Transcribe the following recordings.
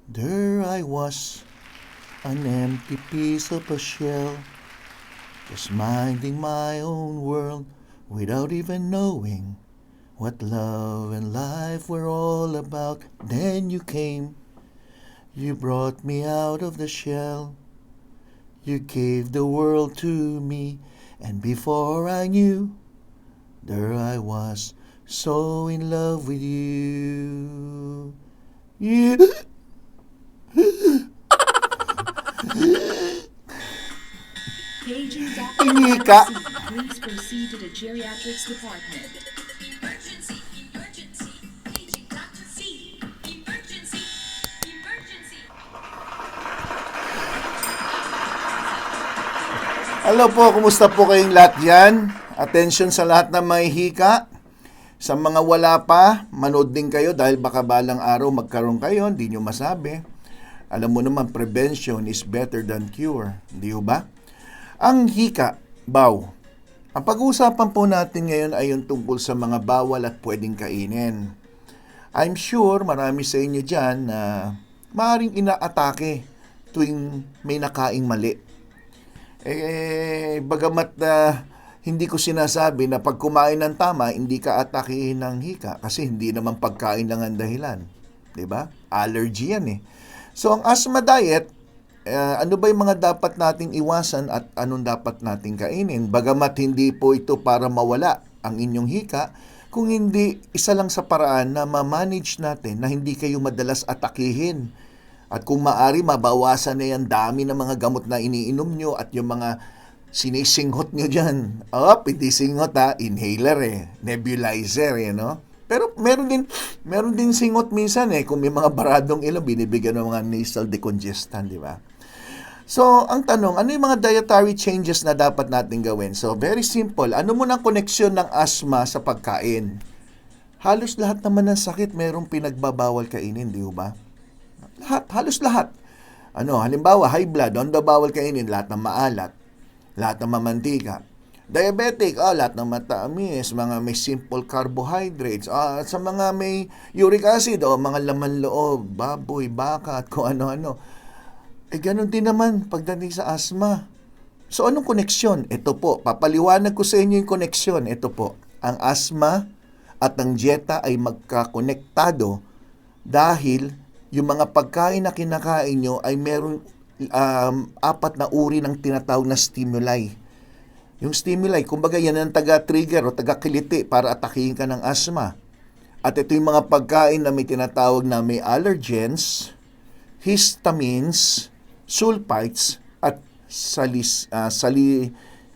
There I was, an empty piece of a shell, just minding my own world without even knowing what love and life were all about. Then you came, you brought me out of the shell, you gave the world to me, and before I knew, there I was, so in love with you. You. Paging Hingi Dr. ka. Emergency. Please proceed to the geriatrics department. Emergency! Emergency! Paging Dr. C! Emergency! Emergency! Hello po, kumusta po kayong lahat dyan? Attention sa lahat ng may hika. Sa mga wala pa, manood din kayo dahil baka balang araw magkaroon kayo, hindi nyo masabi. Alam mo naman, prevention is better than cure. Hindi ba? Ang hika, baw. Ang pag-uusapan po natin ngayon ay yung tungkol sa mga bawal at pwedeng kainin. I'm sure marami sa inyo dyan na maaaring inaatake tuwing may nakaing mali. Bagamat hindi ko sinasabi na pag kumain ng tama, hindi ka atakihin ng hika kasi hindi naman pagkain lang ang dahilan. 'Di ba? Allergy yan eh. So ang asthma diet, ano ba yung mga dapat nating iwasan at anong dapat nating kainin? Bagamat hindi po ito para mawala ang inyong hika, kung hindi isa lang sa paraan na ma-manage natin na hindi kayo madalas atakihin. At kung maari, mabawasan na yan dami ng mga gamot na iniinom nyo at yung mga sinisinghot nyo dyan. Hindi singhot inhaler nebulizer no? Pero meron din singhot minsan kung may mga baradong ilong, binibigyan ng mga nasal decongestant, di ba? So, ang tanong, ano yung mga dietary changes na dapat natin gawin? So, very simple. Ano mo ng koneksyon ng asthma sa pagkain? Halos lahat naman ng sakit merong pinagbabawal kainin, di ba? Halos lahat. Halimbawa, high blood, the bawal kainin, lahat ng maalat, lahat ng mamantika. Diabetic, lahat ng matamis, mga may simple carbohydrates. Sa mga may uric acid, mga laman loob, baboy, baka, at kung ano-ano. Ganun din naman pagdating sa asthma. So, anong koneksyon? Ito po, papaliwanag ko sa inyo yung koneksyon. Ito po, ang asthma at ang dieta ay magkakonektado dahil yung mga pagkain na kinakain nyo ay meron apat na uri ng tinatawag na stimuli. Yung stimuli, kumbaga yan ang taga-trigger o taga-kiliti para atakihin ka ng asthma. At ito yung mga pagkain na may tinatawag na may allergens, histamines, sulfites, at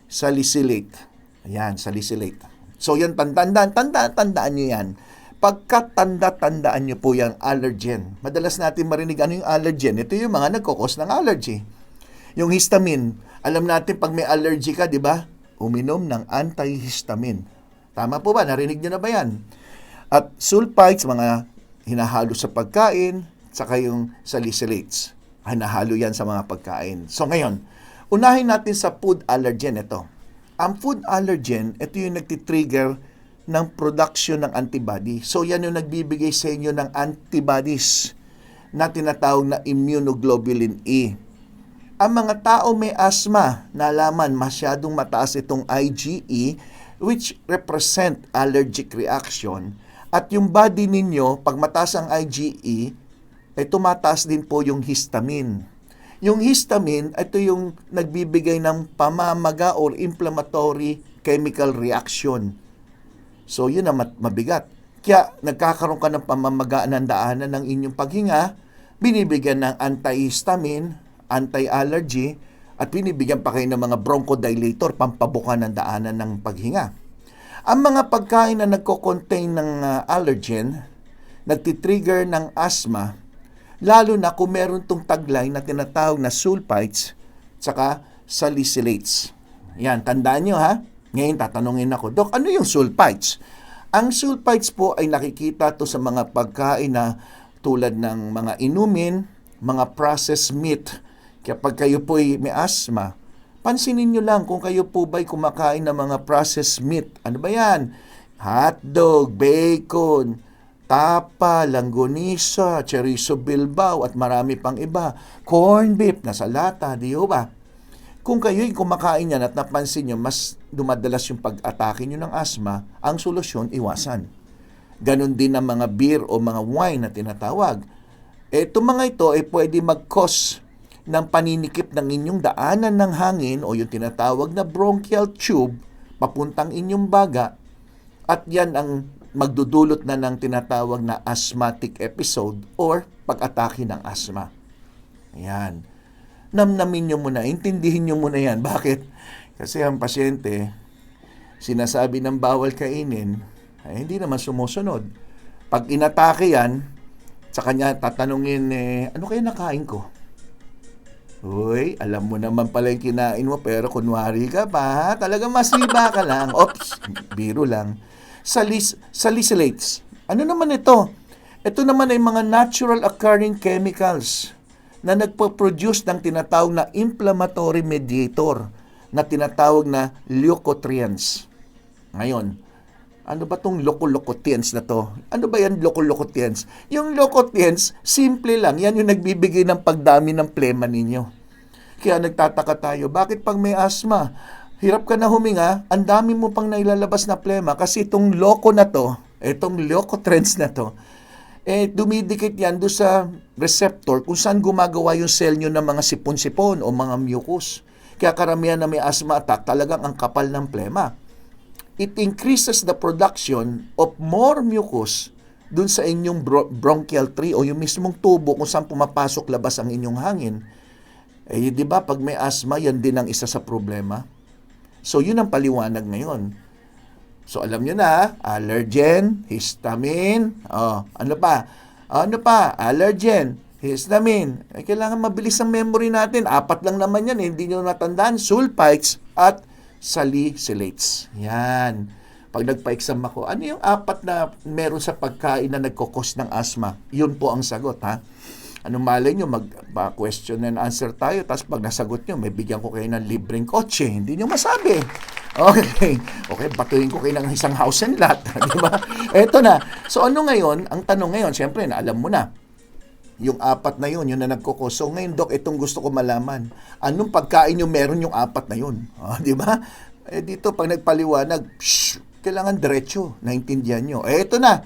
salicylate. Ayan, salicylate. So yan, tandaan nyo yan. Pagkatanda-tandaan nyo po yung allergen. Madalas natin marinig ano yung allergen. Ito yung mga nagkukos ng allergy. Yung histamine, alam natin pag may allergy ka, di ba? Uminom ng antihistamine. Tama po ba? Narinig nyo na ba yan? At sulfites, mga hinahalo sa pagkain, saka yung salicylates. Hinahalo yan sa mga pagkain. So ngayon, unahin natin sa food allergen ito. Ang food allergen, ito yung nagtitrigger ng production ng antibody. So yan yung nagbibigay sa inyo ng antibodies na tinatawag na immunoglobulin E. Ang mga tao may asthma, nalaman masyadong mataas itong IgE which represent allergic reaction, at yung body ninyo, pag mataas ang IgE, ay tumataas din po yung histamine. Yung histamine, ito yung nagbibigay ng pamamaga or inflammatory chemical reaction. So, yun ang mabigat. Kaya, nagkakaroon ka ng pamamagaan ng daanan ng inyong paghinga, binibigyan ng antihistamine, anti-allergy, at binibigyan pa kayo ng mga bronchodilator, pampabuka ng daanan ng paghinga. Ang mga pagkain na nagko-contain ng allergen, nagtitrigger ng asthma, lalo na kung meron tong taglay na tinatawag na sulfites, tsaka salicylates. Yan, tandaan nyo ha. Ngayon, tatanungin ako, Dok, ano yung sulfites? Ang sulfites po ay nakikita to sa mga pagkain na tulad ng mga inumin, mga processed meat. Kapag kayo po ay may asthma, pansinin nyo lang kung kayo po ba'y kumakain ng mga processed meat. Ano ba yan? Hotdog, bacon, tapa, langgonisa, chorizo bilbao, at marami pang iba. Corn beef, nasa lata, di ba? Kung kayo'y kumakain yan at napansin nyo, mas dumadalas yung pag-atake nyo ng asma, ang solusyon, iwasan. Ganon din ang mga beer o mga wine na tinatawag. Itong mga ito ay pwede mag-cause ng paninikip ng inyong daanan ng hangin o yung tinatawag na bronchial tube papuntang inyong baga, at yan ang magdudulot na ng tinatawag na asthmatic episode or pag-atake ng asma. Ayan. Namnamin nyo muna, intindihin nyo muna yan. Bakit? Kasi ang pasyente, sinasabi ng bawal kainin, ay hindi naman sumusunod. Pag inatake yan, sa kanya tatanungin, ano kaya nakain ko? Uy, alam mo naman pala yung kinain mo, pero kunwari ka pa, ha? Talagang masiba ka lang. Oops, biro lang. Salicylates. Ano naman ito? Ito naman ay mga natural occurring chemicals na nagpo-produce ng tinatawag na inflammatory mediator na tinatawag na leukotrienes. Ngayon, ano ba tong leukotrienes na to? Ano ba yan leukotrienes? Yung leukotrienes, simple lang. Yan yung nagbibigay ng pagdami ng plema ninyo. Kaya nagtataka tayo, bakit pag may asma, hirap ka na huminga, ang dami mo pang nailalabas na plema kasi itong leukotrienes na to, dumidikit yan doon sa receptor kung saan gumagawa yung cell nyo ng mga sipon-sipon o mga mucus. Kaya karamihan na may asthma attack, talagang ang kapal ng plema. It increases the production of more mucus doon sa inyong bronchial tree o yung mismong tubo kung saan pumapasok labas ang inyong hangin. Di ba, pag may asthma, yan din ang isa sa problema. So, yun ang paliwanag ngayon. So, alam nyo na, allergen, histamine, ano pa, allergen, histamine. Kailangan mabilis ang memory natin. 4 lang naman yan, hindi nyo natandaan. Sulfites at salicylates. Yan. Pag nagpa-exam ako, ano yung 4 na meron sa pagkain na nagkukos ng asthma? Yun po ang sagot, ha? Anong malay nyo, mag-question and answer tayo, tapos pag nasagot nyo, may bigyan ko kayo ng libreng kotse. Hindi nyo masabi. Okay, batuhin ko kayo ng isang house and lot. Di ba? Eto na. So ano ngayon, ang tanong ngayon, siyempre, na alam mo na, yung 4 na yun na nagkukos. So ngayon, Doc, itong gusto ko malaman. Anong pagkain nyo meron yung 4 na yun? Di ba? Dito, pag nagpaliwanag, kailangan diretso, naintindihan nyo. Eto na.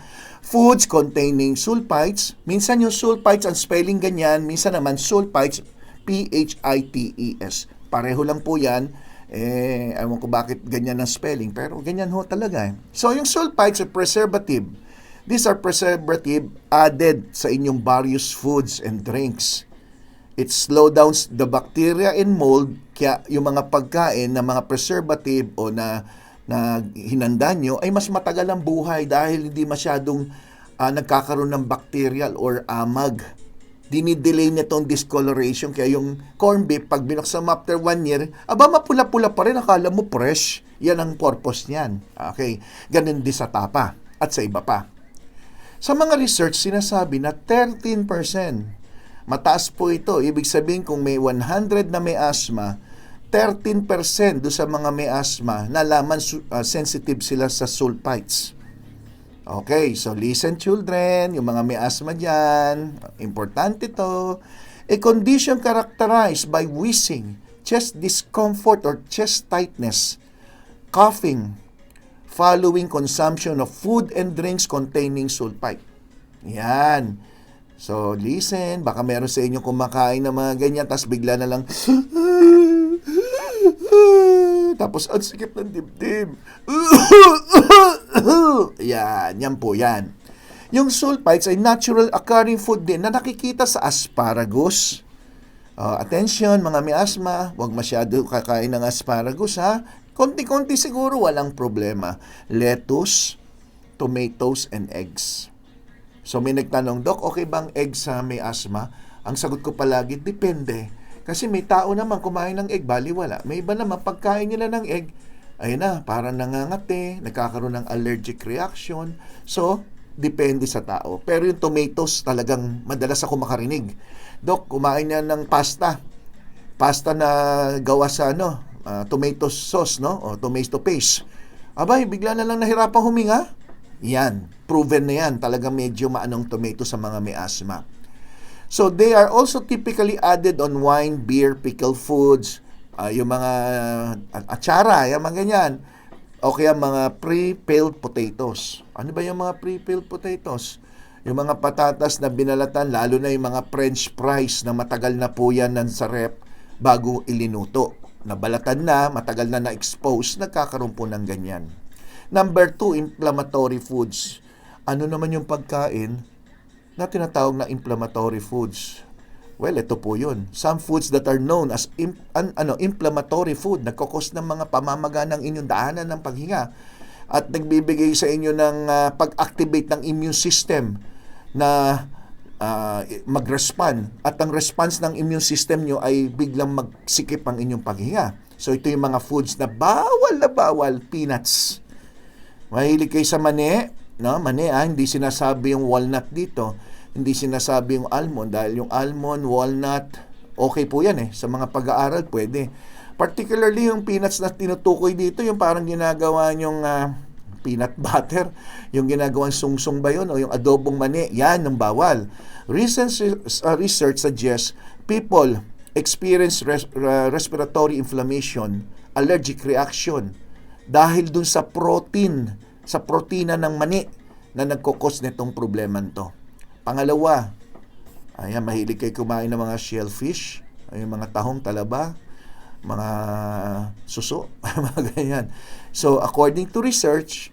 Foods containing sulfites. Minsan yung sulfites, ang spelling ganyan. Minsan naman sulfites, P-H-I-T-E-S. Pareho lang po yan. Ewan ko bakit ganyan ang spelling, pero ganyan ho talaga. So, yung sulfites are preservative. These are preservative added sa inyong various foods and drinks. It slow down the bacteria and mold. Kaya yung mga pagkain na mga preservative o na hinanda nyo ay mas matagal ang buhay dahil hindi masyadong nagkakaroon ng bacterial or amag. Dinidelay na itong discoloration. Kaya yung corn beef, pag binuksan mo after 1 year, mapula-pula pa rin, akala mo fresh. Yan ang purpose niyan. Okay? Ganun din sa tapa at sa iba pa. Sa mga research, sinasabi na 13%. Mataas po ito. Ibig sabihin, kung may 100 na may asthma, 13% do sa mga may asthma, nalaman sensitive sila sa sulfites. Okay, so listen children, yung mga may asthma dyan, importante to. A condition characterized by wheezing, chest discomfort or chest tightness, coughing, following consumption of food and drinks containing sulfite. Yan. So, listen, baka meron sa inyo kumakain ng mga ganyan, tapos bigla na lang, tapos ang sikip ng dibdib. Yan po yan. Yung sulfites ay natural occurring food din na nakikita sa asparagus. Attention mga may asthma, huwag masyado kakain ng asparagus ha. Konti-konti siguro, walang problema. Lettuce, tomatoes, and eggs. So may nagtanong, Doc, okay bang egg sa may asthma? Ang sagot ko palagi, depende. Kasi may tao naman kumain ng egg, baliwala. May iba naman, pagkain nila ng egg, ayun na, parang nangangati, nagkakaroon ng allergic reaction. So, depende sa tao. Pero yung tomatoes, talagang madalas ako makarinig. Doc, kumain niya ng pasta. Pasta na gawa sa tomato sauce, no? O tomato paste. Abay, bigla na lang nahirapang huminga. Yan, proven na yan. Talagang medyo maanong tomato sa mga may asthma. So, they are also typically added on wine, beer, pickled foods, yung mga atsara, yung mga ganyan. O kaya mga pre-peeled potatoes. Ano ba yung mga pre-peeled potatoes? Yung mga patatas na binalatan, lalo na yung mga french fries na matagal na po yan sa rep bago ilinuto. Nabalatan na, matagal na na-expose, nagkakaroon po ng ganyan. Number 2, inflammatory foods. Ano naman yung pagkain na tinatawag na inflammatory foods? Well, ito po yun. Some foods that are known as inflammatory food, nagkakos ng mga pamamaga ng inyong daanan ng paghinga at nagbibigay sa inyo ng pag-activate ng immune system na mag-respond. At ang response ng immune system nyo ay biglang magsikip ang inyong paghinga. So, ito yung mga foods na bawal, peanuts. Mahilig kayo sa mani, no? Mani, hindi sinasabi yung walnut dito. Hindi sinasabi yung almond dahil yung almond, walnut, okay po yan sa mga pag-aaral pwede. Particularly yung peanuts na tinutukoy dito, yung parang ginagawa yung peanut butter, yung ginagawang sungsung ba yun o yung adobong mani, yan ang bawal. Recent research suggests people experience respiratory inflammation, allergic reaction dahil dun sa protina ng mani na nagkukos nitong problema to. Pangalawa, ayan, mahilig kayo kumain ng mga shellfish, yung mga tahong talaba, mga suso, mga ganyan. So, according to research,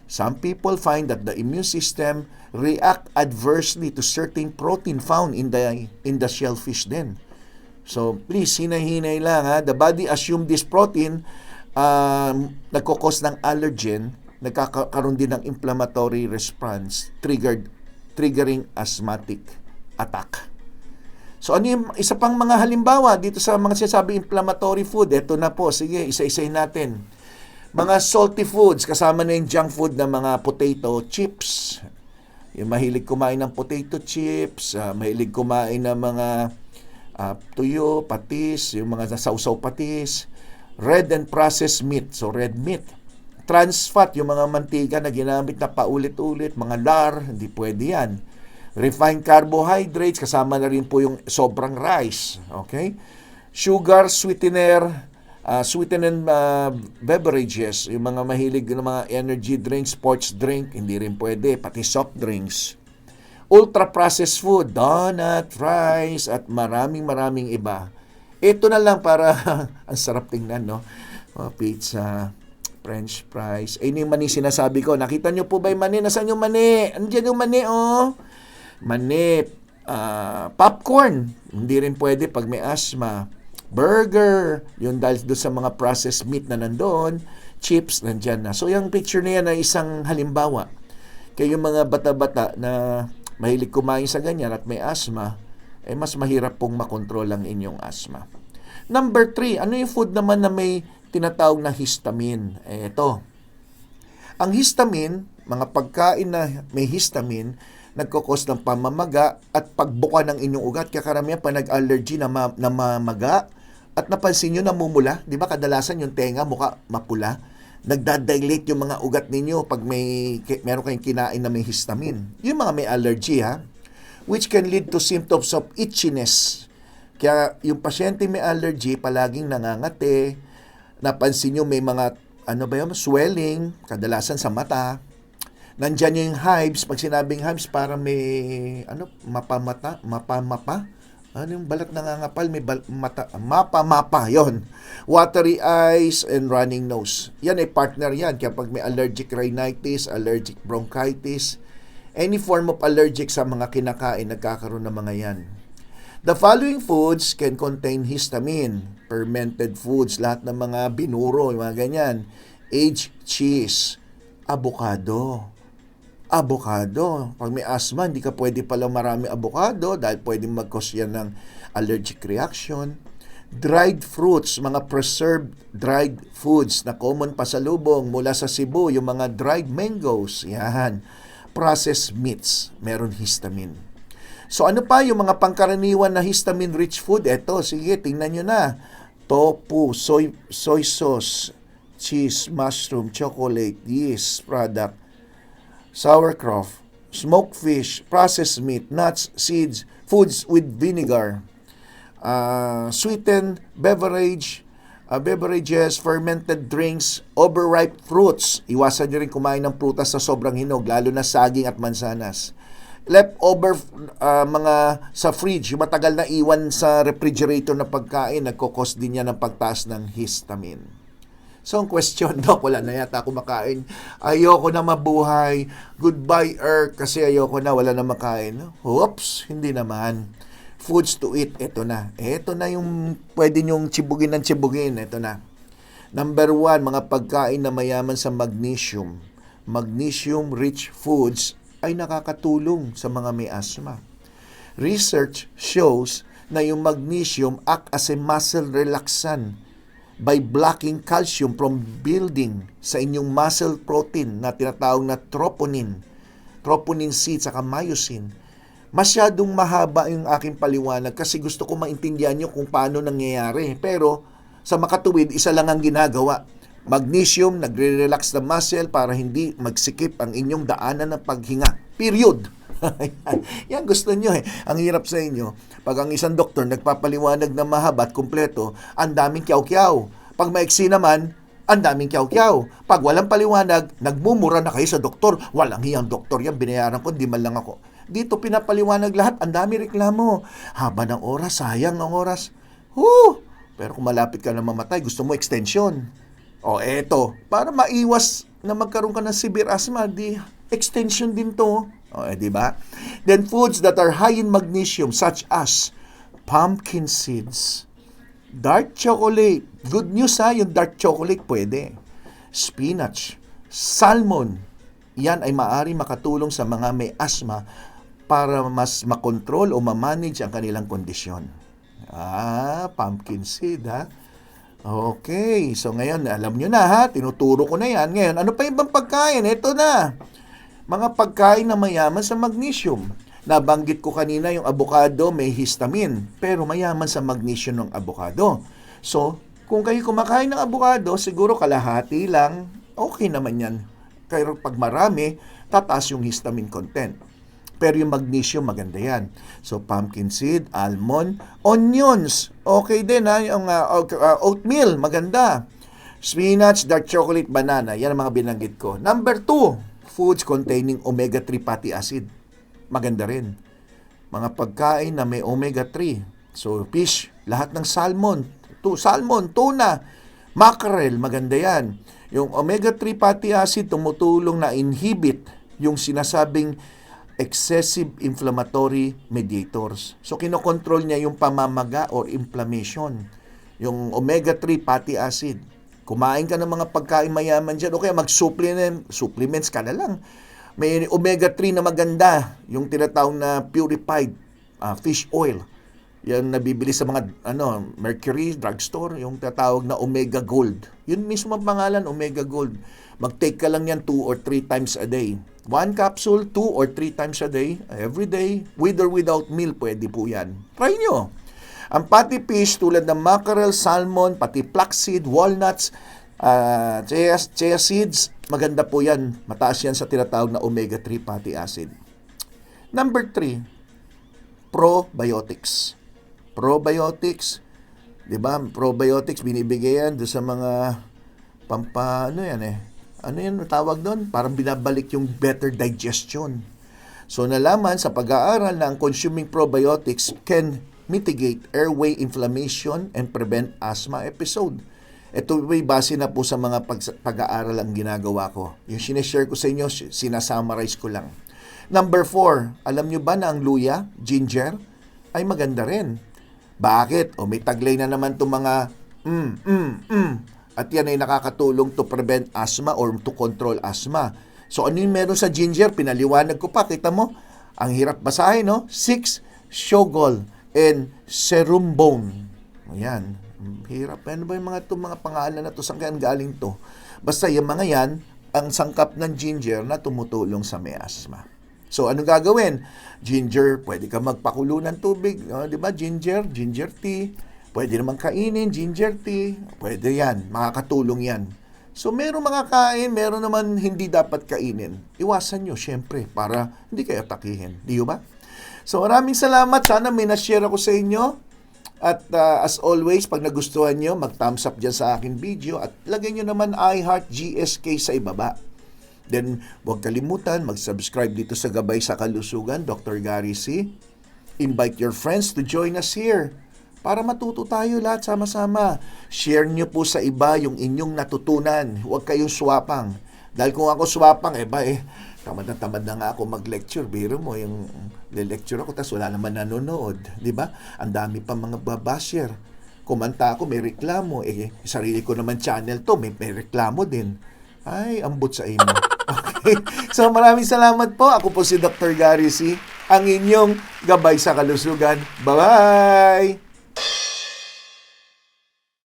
some people find that the immune system react adversely to certain protein found in the shellfish din. So, please, hinay-hinay lang The body assume this protein nagkukos ng allergen, nagkakaroon din ng inflammatory response, triggering asthmatic attack. So ano yung isa pang mga halimbawa dito sa mga sinasabi inflammatory food? Ito na po, sige, isa-isahin natin. Mga salty foods, kasama na yung junk food na mga potato chips. Yung mahilig kumain ng potato chips, mahilig kumain ng mga tuyo, patis, yung mga sausaw patis, red and processed meat, so red meat. Trans fat, yung mga mantika na ginamit na paulit-ulit, mga lar, hindi pwede yan. Refined carbohydrates, kasama na rin po yung sobrang rice. Okay? Sugar, sweetened beverages, yung mga mahilig ng mga energy drinks, sports drink, hindi rin pwede, pati soft drinks. Ultra-processed food, donut, fries, at maraming iba. Ito na lang para, ang sarap tingnan, no? Pizza, french fries. Yung mani sinasabi ko. Nakita nyo po ba yung mani? Nasaan yung mani? Andiyan yung mani, Mani, popcorn. Hindi rin pwede pag may asthma. Burger. Yun dahil doon sa mga processed meat na nandoon. Chips, nandyan na. So, yung picture na yan ay isang halimbawa. Kaya yung mga bata-bata na mahilig kumain sa ganyan at may asthma, mas mahirap pong makontrol ang inyong asthma. Number 3, ano yung food naman na may tinatawag na histamine? Ito. Ang histamine, mga pagkain na may histamine, nagkukos ng pamamaga at pagbuka ng inyong ugat. Kaya karamihan pa nag-allergy na mamaga at napansin nyo namumula. Di ba kadalasan yung tenga, mukha mapula. Nagdadilate yung mga ugat ninyo pag meron kayong kinain na may histamine. Yung mga may allergy, which can lead to symptoms of itchiness. Kaya yung pasyente may allergy, palaging nangangate, napansin nyo may mga, swelling, kadalasan sa mata. Nandyan yung hives, pag sinabing hives, para may, mapa. Ano yung balat nangangapal, may mapa, yon. Watery eyes and running nose. Yan ay partner yan. Kaya pag may allergic rhinitis, allergic bronchitis, any form of allergic sa mga kinakain, nagkakaroon ng mga yan. The following foods can contain histamine. Fermented foods, lahat ng mga binuro, yung mga ganyan. Aged cheese, avocado. Pag may asthma, hindi ka pwede pala marami avocado dahil pwedeng mag-cause yan ng allergic reaction. Dried fruits, mga preserved dried foods na common pasalubong mula sa Cebu, yung mga dried mangoes, yan. Processed meats, meron histamine. So ano pa yung mga pangkaraniwan na histamine-rich food? Eto, sige, tingnan nyo na. Tofu, soy sauce, cheese, mushroom, chocolate, yeast product, sauerkraut, smoked fish, processed meat, nuts, seeds, foods with vinegar, sweetened beverages, fermented drinks, overripe fruits. Iwasan nyo rin kumain ng prutas sa sobrang hinog, lalo na saging at mansanas. Leftover mga sa fridge, yung matagal na iwan sa refrigerator na pagkain, nagkukos din yan ng pagtaas ng histamine. So, ang question, Doc, wala na yata ako makain. Ayoko na mabuhay. Goodbye, Earth, kasi ayoko na, wala na makain. Oops, hindi naman. Foods to eat, ito na. Ito na yung pwede nyong tsibugin ng tsibugin. Ito na. Number 1, mga pagkain na mayaman sa magnesium. Magnesium-rich foods ay nakakatulong sa mga may asthma. Research shows na yung magnesium act as a muscle relaxant by blocking calcium from building sa inyong muscle protein na tinatawag na troponin C at myosin. Masyadong mahaba yung aking paliwanag kasi gusto ko maintindihan nyo kung paano nangyayari. Pero sa makatuwid, isa lang ang ginagawa. Magnesium, nagre-relax ng muscle para hindi magsikip ang inyong daanan ng paghinga. Period. Yan gusto nyo eh. Ang hirap sa inyo, pag ang isang doktor nagpapaliwanag na mahaba at kumpleto, ang daming kyaw-kyaw. Pag maiksi naman, ang daming kyaw-kyaw. Pag walang paliwanag, nagmumura na kayo sa doktor. Walang hiyang doktor yan, binayaran ko, di man lang ako. Dito pinapaliwanag lahat, ang dami reklamo. Haba ng oras, sayang ang oras. Pero kung malapit ka na mamatay, gusto mo extension. O eto, para maiwas na magkaroon ka ng severe asthma, di extension din to. O, di ba? Then foods that are high in magnesium such as pumpkin seeds, dark chocolate. Good news ha, yung dark chocolate pwede. Spinach, salmon. Yan ay maaari makatulong sa mga may asthma para mas makontrol o mamanage ang kanilang kondisyon. Pumpkin seed ha. Okay, so ngayon, alam nyo na ha, tinuturo ko na yan. Ngayon, ano pa ibang pagkain? Ito na, mga pagkain na mayaman sa magnesium. Nabanggit ko kanina yung avocado may histamine, pero mayaman sa magnesium ng avocado. So, kung kayo kumakain ng avocado, siguro kalahati lang, okay naman yan. Pero pag marami, tataas yung histamine content. Pero yung magnesium, maganda yan. So, pumpkin seed, almond, onions, okay din ha. Yung oatmeal, maganda. Spinach, dark chocolate, banana, yan ang mga binanggit ko. Number 2, foods containing omega-3 fatty acid. Maganda rin. Mga pagkain na may omega-3. So, fish, lahat ng salmon, tuna, mackerel, maganda yan. Yung omega-3 fatty acid, tumutulong na inhibit yung sinasabing excessive inflammatory mediators. So, kinokontrol niya yung pamamaga or inflammation. Yung omega-3 fatty acid. Kumain ka ng mga pagkain mayaman dyan, o kaya supplements ka na lang. May omega-3 na maganda, yung tinatawag na purified fish oil. Yan nabibili sa mga Mercury drugstore, yung tinatawag na Omega Gold. Yun mismo ang pangalan, Omega Gold. Mag-take ka lang yan 2 or 3 times a day. 1 capsule, 2 or 3 times a day, every day, with or without meal, pwede po yan. Try nyo. Ang fatty fish tulad ng mackerel, salmon, pati flaxseed, walnuts, chia seeds, maganda po yan. Mataas yan sa tinatawag na omega-3 fatty acid. Number 3, probiotics. Probiotics, di ba? Probiotics, binibigay yan doon sa mga ano yan tawag doon? Parang binabalik yung better digestion. So, nalaman sa pag-aaral na ang consuming probiotics can mitigate airway inflammation and prevent asthma episode. Ito ay base na po sa mga pag-aaral ang ginagawa ko. Yung sineshare ko sa inyo, sinasummarize ko lang. Number 4, alam nyo ba na ang luya, ginger, ay maganda rin? Bakit? May taglay na naman itong mga at yan ay nakakatulong to prevent asthma or to control asthma. So, ano yung meron sa ginger? Pinaliwanag ko pa. Kita mo? Ang hirap basahin, no? 6-Shogol and Cerumbone. Ayan. Hirap. Ano ba yung mga pangalan na to? Saan kaya galing to? Basta yung mga yan, ang sangkap ng ginger na tumutulong sa may asthma. So, ano gagawin? Ginger, pwede ka magpakulo ng tubig. Di ba? Ginger tea. Pwede naman kainin, ginger tea. Pwede yan. Makakatulong yan So, meron mga kain, meron naman hindi dapat kainin. Iwasan nyo, syempre, para hindi kayo atakihin. Di ba? So, maraming salamat. Sana may na-share ako sa inyo. At as always, pag nagustuhan nyo, mag-thumbs up dyan sa akin video at lagay nyo naman iHeart GSK sa ibaba. Then, huwag kalimutan, mag-subscribe dito sa Gabay sa Kalusugan, Dr. Gary C. Invite your friends to join us here para matuto tayo lahat sama-sama. Share nyo po sa iba yung inyong natutunan. Huwag kayong swapang. Dahil kung ako swapang, tamad na nga ako mag-lecture. Biro mo, yung lecture ako, tas wala naman nanonood. Di ba? Ang dami pa mga babasher. Kumanta ako, may reklamo. Sarili ko naman channel to, may reklamo din. Ay, ambot sa imo. Okay. So, maraming salamat po. Ako po si Dr. Gary C., ang inyong Gabay sa Kalusugan. Bye-bye!